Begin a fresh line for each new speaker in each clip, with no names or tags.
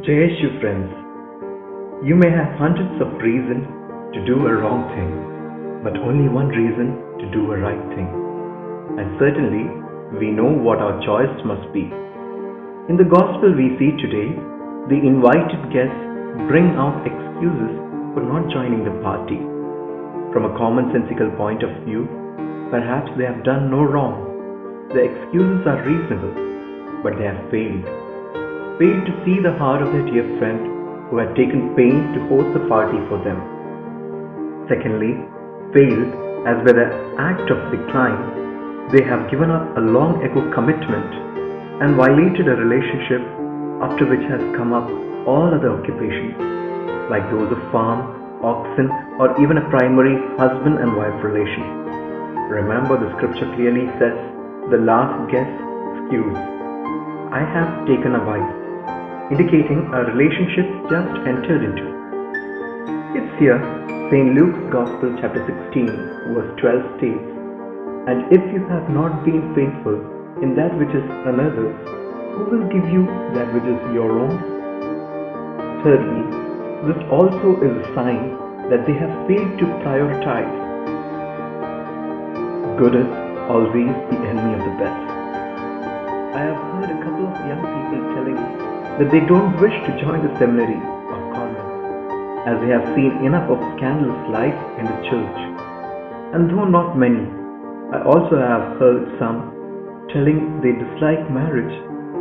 Jayeshu friends, you may have hundreds of reasons to do a wrong thing, but only one reason to do a right thing. And certainly, we know what our choice must be. In the gospel we see today, the invited guests bring out excuses for not joining the party. From a commonsensical point of view, perhaps they have done no wrong. The excuses are reasonable, but they have failed. Failed to see the heart of their dear friend who had taken pains to host the party for them. Secondly, failed as by the act of decline, they have given up a long ago commitment and violated a relationship after which has come up all other occupations, like those of farm, oxen, or even a primary husband and wife relation. Remember, the scripture clearly says, the last guest's excuse, I have taken a wife, indicating a relationship just entered into. It's here, St.Luke's Gospel chapter 16 verse 12 states, and if you have not been faithful in that which is another's, who will give you that which is your own? Thirdly, this also is a sign that they have failed to prioritize. Good is always the enemy of the best. I have heard a couple of young people telling that they don't wish to join the seminary or convent, as they have seen enough of scandalous life in the church. And though not many, I also have heard some telling they dislike marriage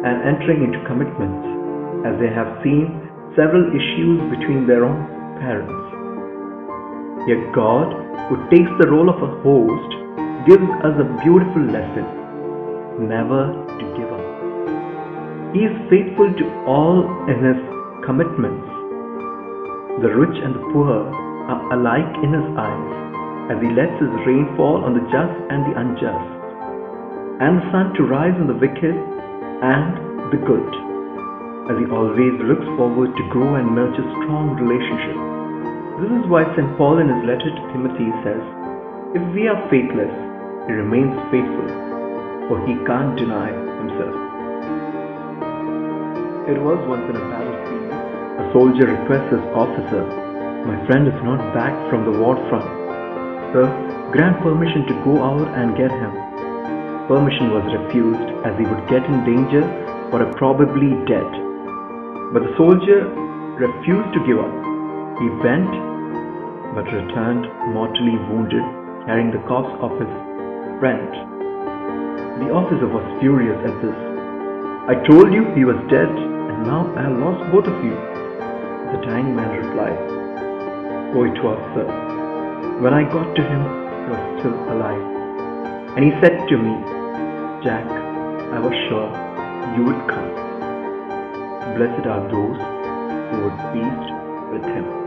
and entering into commitments, as they have seen several issues between their own parents. Yet God, who takes the role of a host, gives us a beautiful lesson: never to give up. He is faithful to all in His commitments. The rich and the poor are alike in His eyes, as He lets His rain fall on the just and the unjust, and the sun to rise on the wicked and the good, as He always looks forward to grow and nurture strong relationships. This is why St. Paul in his letter to Timothy says, if we are faithless, He remains faithful, for He can't deny Himself. It was once in a battlefield. A soldier requests his officer, my friend is not back from the war front. Sir, grant permission to go out and get him. Permission was refused, as he would get in danger or are probably dead. But the soldier refused to give up. He went, but returned mortally wounded, carrying the corpse of his friend. The officer was furious at this. I told you he was dead, and now I have lost both of you. The dying man replied, Oh, it was, sir. When I got to him, he was still alive. And he said to me, Jack, I was sure you would come. Blessed are those who would feast with him.